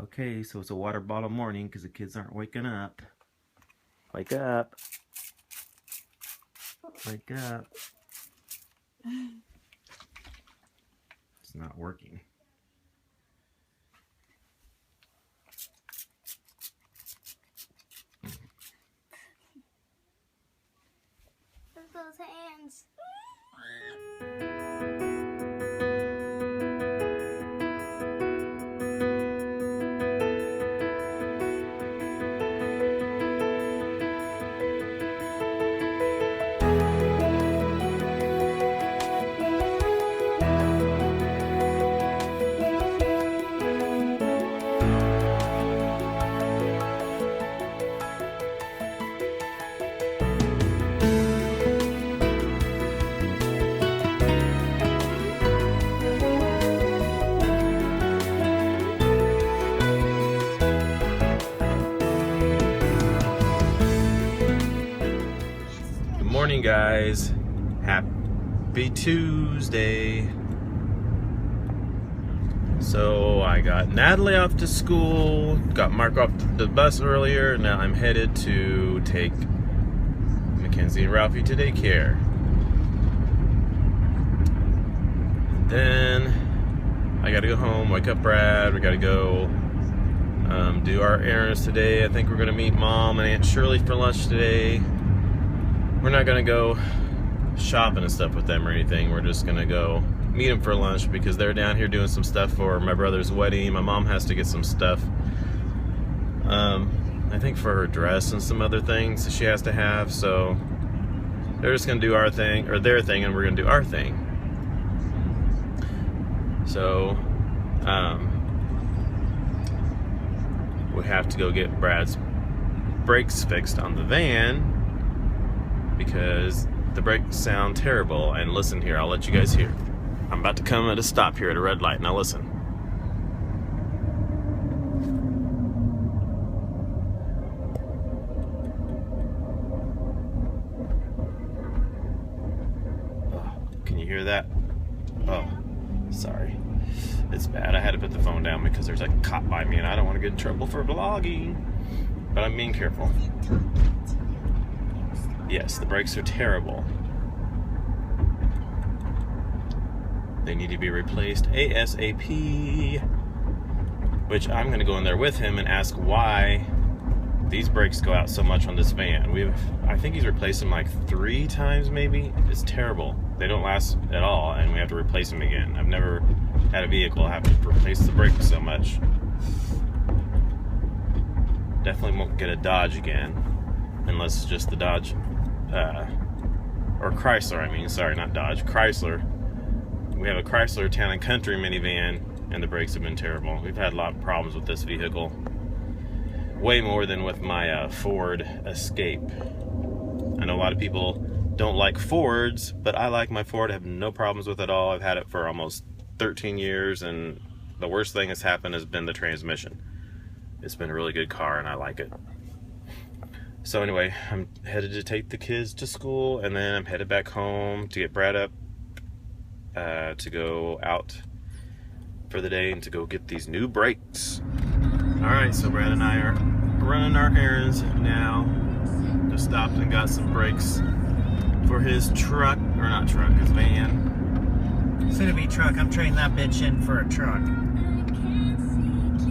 Okay, so it's a water bottle morning because the kids aren't waking up. Wake up. Wake up. It's not working. Look at those hands. Good morning, guys. Happy Tuesday. So I got Natalie off to school, got Mark off the bus earlier, and now I'm headed to take Mackenzie and Ralphie to daycare. And then I gotta go home, wake up Brad, we gotta go do our errands today. I think we're gonna meet Mom and Aunt Shirley for lunch today. We're not gonna go shopping and stuff with them or anything. We're just gonna go meet them for lunch because they're down here doing some stuff for my brother's wedding. My mom has to get some stuff, I think for her dress and some other things that she has to have. So they're just gonna do our thing, or their thing, and we're gonna do our thing. So we have to go get Brad's brakes fixed on the van because the brakes sound terrible. And listen here, I'll let you guys hear. I'm about to come at a stop here at a red light. Now listen. Oh, can you hear that? Oh, sorry. It's bad. I had to put the phone down because there's a cop by me and I don't want to get in trouble for vlogging. But I'm being careful. Yes, the brakes are terrible. They need to be replaced ASAP. Which I'm going to go in there with him and ask why these brakes go out so much on this van. I think he's replaced them like 3 times maybe. It's terrible. They don't last at all and we have to replace them again. I've never had a vehicle have to replace the brakes so much. Definitely won't get a Dodge again. Unless it's just the Dodge, or Chrysler, I mean, sorry, not Dodge, Chrysler. We have a Chrysler Town & Country minivan, and the brakes have been terrible. We've had a lot of problems with this vehicle. Way more than with my Ford Escape. I know a lot of people don't like Fords, but I like my Ford. I have no problems with it at all. I've had it for almost 13 years, and the worst thing that's happened has been the transmission. It's been a really good car, and I like it. So anyway, I'm headed to take the kids to school, and then I'm headed back home to get Brad up to go out for the day and to go get these new brakes. Alright, so Brad and I are running our errands now. Just stopped and got some brakes for his truck, or not truck, his van. Soon to be truck. I'm trading that bitch in for a truck.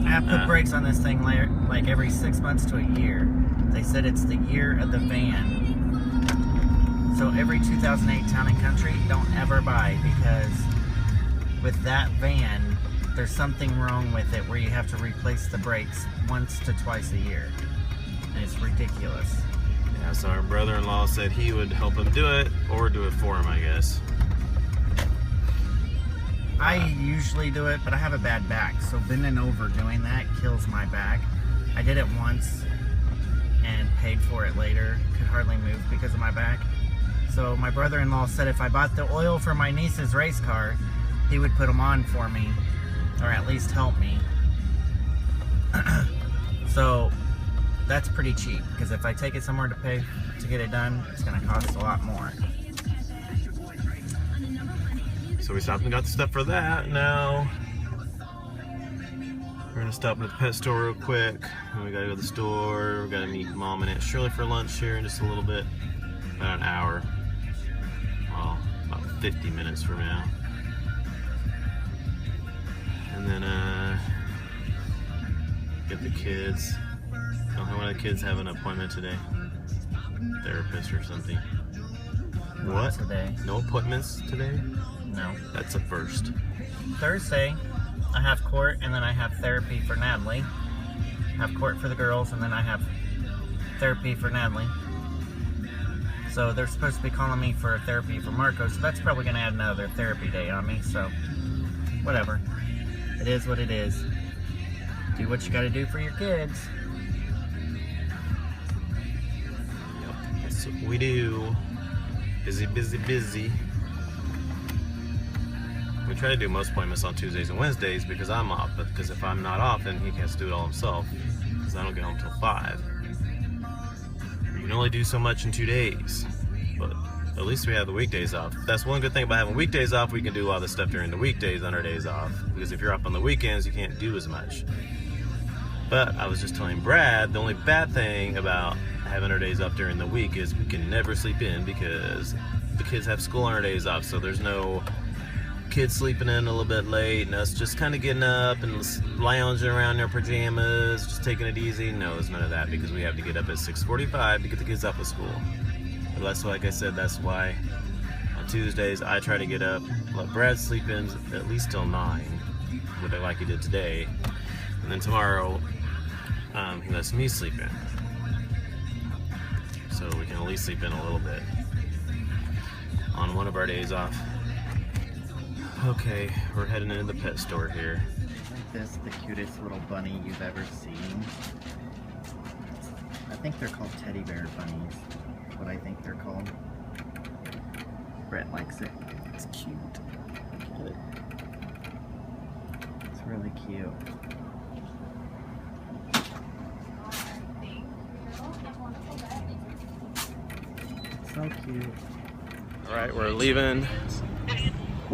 I have to put brakes on this thing like every 6 months to a year. They said it's the year of the van. So every 2008 Town & Country, don't ever buy, because with that van, there's something wrong with it where you have to replace the brakes once to twice a year. And it's ridiculous. Yeah, so our brother-in-law said he would help him do it, or do it for him, I guess. I usually do it, but I have a bad back, so bending over doing that kills my back. I did it once and paid for it later. Could hardly move because of my back. So my brother-in-law said if I bought the oil for my niece's race car, he would put them on for me, or at least help me. So that's pretty cheap, because if I take it somewhere to pay to get it done, it's going to cost a lot more. So we stopped and got the stuff for that. Now We're gonna stop at the pet store real quick. Then we gotta go to the store. We gotta meet Mom and Aunt Shirley for lunch here in just a little bit. About an hour. Well, about 50 minutes from now. And then get the kids. Oh, one of the kids have an appointment today. Therapist or something. What? Today. No appointments today? No. That's a first. Thursday, I have court, and then I have therapy for Natalie. I have court for the girls, and then I have therapy for Natalie. So they're supposed to be calling me for therapy for Marco, so that's probably going to add another therapy day on me, so whatever. It is what it is. Do what you got to do for your kids. Yep, that's what we do. Busy, busy, busy. We try to do most appointments on Tuesdays and Wednesdays because I'm off, but because if I'm not off, then he has to do it all himself because I don't get home till 5. We can only do so much in 2 days, but at least we have the weekdays off. That's one good thing about having weekdays off. We can do a lot of the stuff during the weekdays on our days off, because if you're off on the weekends, you can't do as much. But I was just telling Brad, the only bad thing about having our days off during the week is we can never sleep in because the kids have school on our days off, so there's no kids sleeping in a little bit late and us just kind of getting up and lounging around in our pajamas, just taking it easy. No, there's none of that because we have to get up at 6:45 to get the kids off of school. But that's, like I said, that's why on Tuesdays I try to get up, let Brad sleep in at least till 9, like he did today, and then tomorrow he lets me sleep in, so we can at least sleep in a little bit on one of our days off. Okay, we're heading into the pet store here. Isn't this the cutest little bunny you've ever seen? I think they're called teddy bear bunnies. That's what I think they're called. Brett likes it. It's cute. Look at it. It's really cute. It's so cute. Alright, we're leaving.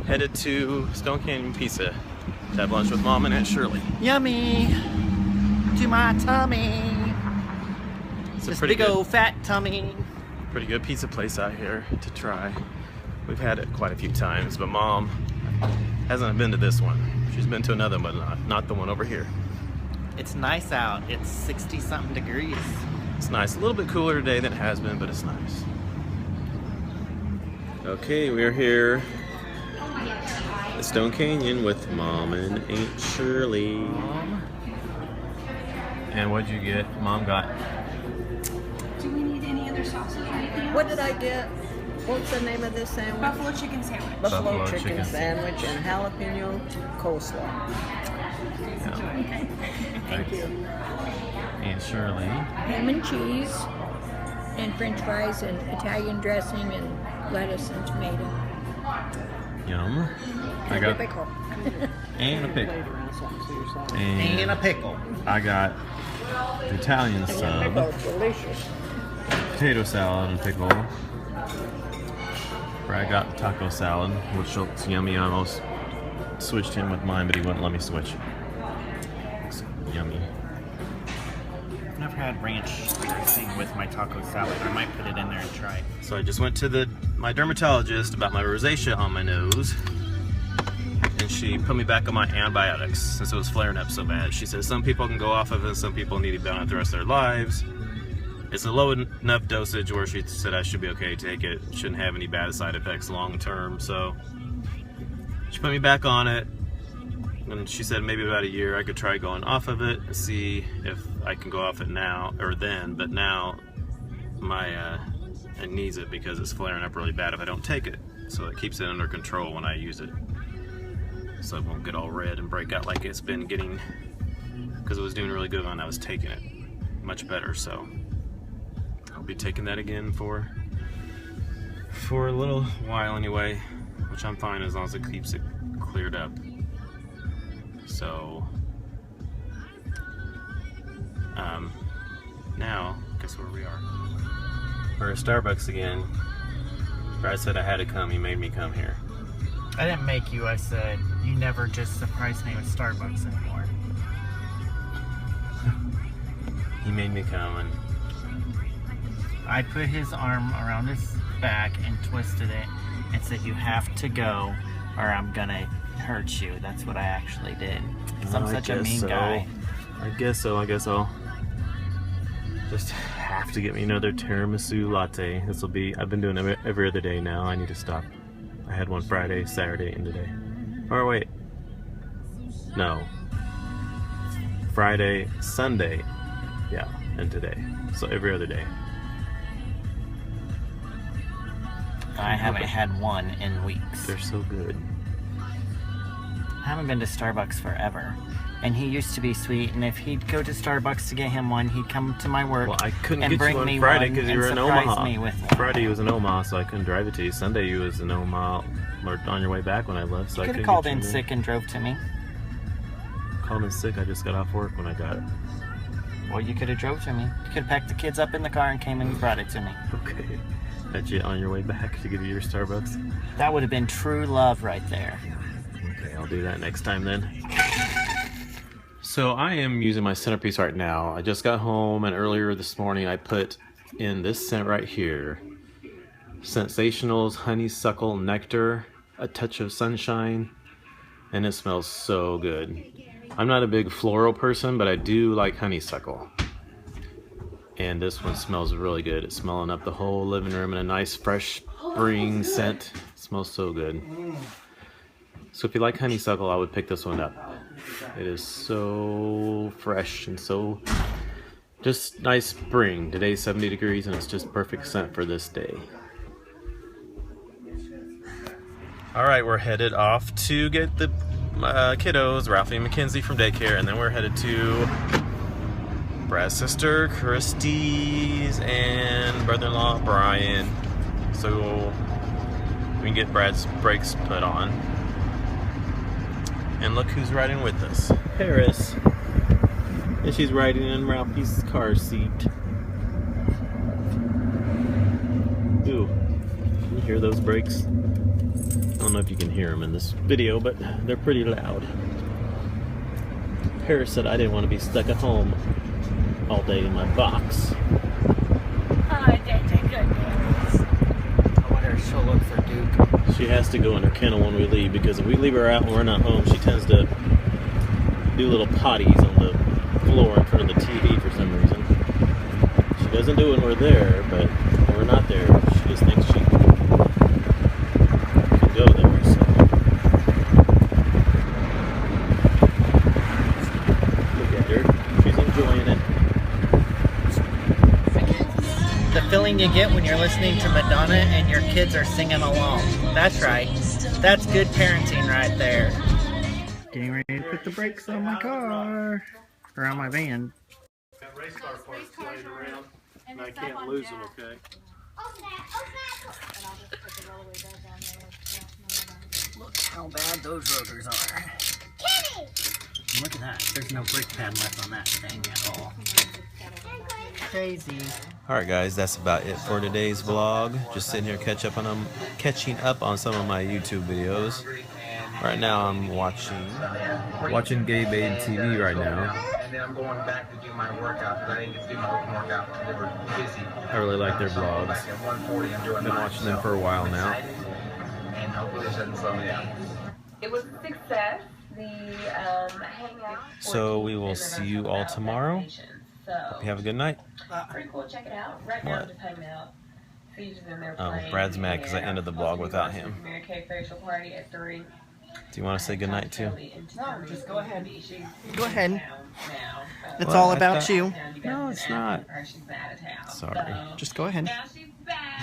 Headed to Stone Canyon Pizza to have lunch with Mom and Aunt Shirley. Yummy! To my tummy! It's a This pretty big good, old fat tummy. pretty good pizza place out here to try. We've had it quite a few times, but Mom hasn't been to this one. She's been to another one, but not the one over here. It's nice out. It's 60-something degrees. It's nice. A little bit cooler today than it has been, but it's nice. Okay, we're here at Stone Canyon with Mom and Aunt Shirley. And what'd you get? Mom got. Do we need any other sauces or anything? What did I get? What's the name of this sandwich? Buffalo chicken sandwich. Buffalo chicken chicken sandwich and jalapeno coleslaw. Yeah. Thank you. Aunt Shirley. Ham and cheese and french fries and Italian dressing and lettuce and tomato. Yum. I And a got pickle. and a pickle. And a pickle. I got the Italian And the sub, pickle's delicious. potato salad and pickle. Brad got the taco salad, which looks yummy. I almost switched him with mine, but he wouldn't let me switch. Looks yummy. I've never had ranch dressing with my taco salad. I might put it in there and try. So I just went to my dermatologist about my rosacea on my nose, and she put me back on my antibiotics since it was flaring up so bad. She said some people can go off of it, some people need to be on it the rest of their lives. It's a low enough dosage where she said I should be okay to take it. Shouldn't have any bad side effects long term. So she put me back on it, and she said maybe about a year I could try going off of it and see if I can go off it now or then. But now it needs it because it's flaring up really bad if I don't take it. So it keeps it under control when I use it, so it won't get all red and break out like it's been getting, because it was doing really good when I was taking it, much better. So I'll be taking that again for a little while anyway, which I'm fine as long as it keeps it cleared up. So now guess where we are. We're at Starbucks again. Brad said I had to come. He made me come here. I didn't make you. I said you never just surprise me with Starbucks anymore. made me come, and I put his arm around his back and twisted it and said, "You have to go or I'm gonna hurt you." That's what I actually did. Because I'm such a mean guy. I guess so. I guess I'll just have to get me another tiramisu latte. This will be, I've been doing it every other day now. I need to stop. I had one Friday, Saturday, and today. Or wait. No. Friday, Sunday, yeah, and today. So every other day. I haven't had one in weeks. They're so good. I haven't been to Starbucks forever. And he used to be sweet, and if he'd go to Starbucks to get him one, he'd come to my work. Well, I couldn't and get bring you me on Friday one because you and were in surprise Omaha. me with one. Friday you was in Omaha, so I couldn't drive it to you. Sunday you was in Omaha, or on your way back when I left, so I You could couldn't have called get you in sick and drove to me. Called in sick. I just got off work when I got it. Well, you could have drove to me. You could have packed the kids up in the car and came and brought it to me. Okay. Had you on your way back to give you your Starbucks? That would have been true love right there. Okay, I'll do that next time then. So I am using my centerpiece right now. I just got home, and earlier this morning I put in this scent right here. Sensationals Honeysuckle Nectar, a touch of sunshine, and it smells so good. I'm not a big floral person, but I do like honeysuckle. And this one smells really good. It's smelling up the whole living room in a nice fresh spring scent. It smells so good. So if you like honeysuckle, I would pick this one up. It is so fresh and so just nice spring. Today's 70 degrees and it's just perfect scent for this day. Alright, we're headed off to get the kiddos, Ralphie and Mackenzie, from daycare, and then we're headed to Brad's sister, Christy's, and brother-in-law, Brian. So we can get Brad's brakes put on. And look who's riding with us. Paris. And she's riding in Ralphie's car seat. Ooh, can you hear those brakes? I don't know if you can hear them in this video, but they're pretty loud. Paris said I didn't want to be stuck at home all day in my box. Oh, that's a good news. I wonder if she'll look for Duke. She has to go in her kennel when we leave, because if we leave her out and we're not home, she tends to do little potties on the floor in front of the TV for some reason. She doesn't do it when we're there, but when we're not there, she just thinks she can go there. So. Look at her. She's enjoying it. The feeling you get when you're listening to Madonna and your kids are singing along. That's right. That's good parenting right there. Getting ready to put the brakes on my car. Or on my van. Got race car parts laid around, and I can't lose them, okay? Look how bad those rotors are. Look at that. There's no brake pad left on that thing at all. Crazy. Alright guys, that's about it for today's vlog. Just sitting here catching up on some of my YouTube videos. Right now I'm watching Gay Babe TV right now. And then I'm going back to do my workout because I didn't get to do my open workout because they were busy. I really like their vlogs. Back at 1:40 and doing I've been watching them for a while now. And hopefully this doesn't slow me down. It was a success. The hangout. So we will see you all tomorrow. Hope you have a good night. Pretty cool. Check it out. Right now, I'm just hanging out. Caesar's in there Oh, playing, Brad's mad because I and ended the I'm vlog supposed to without be him. watching Mary Kay facial party at 3. Do you want to say good night too? No, just go ahead. Go ahead. It's Well, all I about thought- you. No, it's not. Sorry. Just go ahead.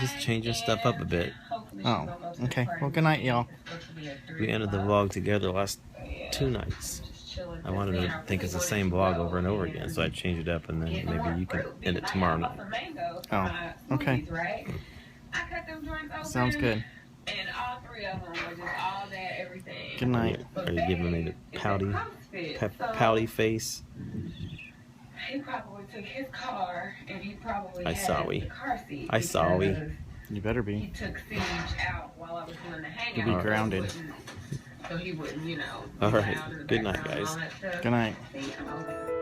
Just changing stuff up a bit. Oh, okay. Well, good night, y'all. We ended the vlog together last 2 nights. I wanted to think it's the same vlog over and over again, so I changed it up, and then maybe you can end it tomorrow night. Oh, okay. Sounds good. And all 3 of them were just all that, everything. Good night. Are you giving me the pouty face? He probably took his car and he probably I had saw the we. car seat. I saw we. because You better He be. took Siege out while I was doing the hangout. You'll be grounded. So he wouldn't, All right. out in the Good night, background and guys. all that stuff. Good night. See, I'm over it.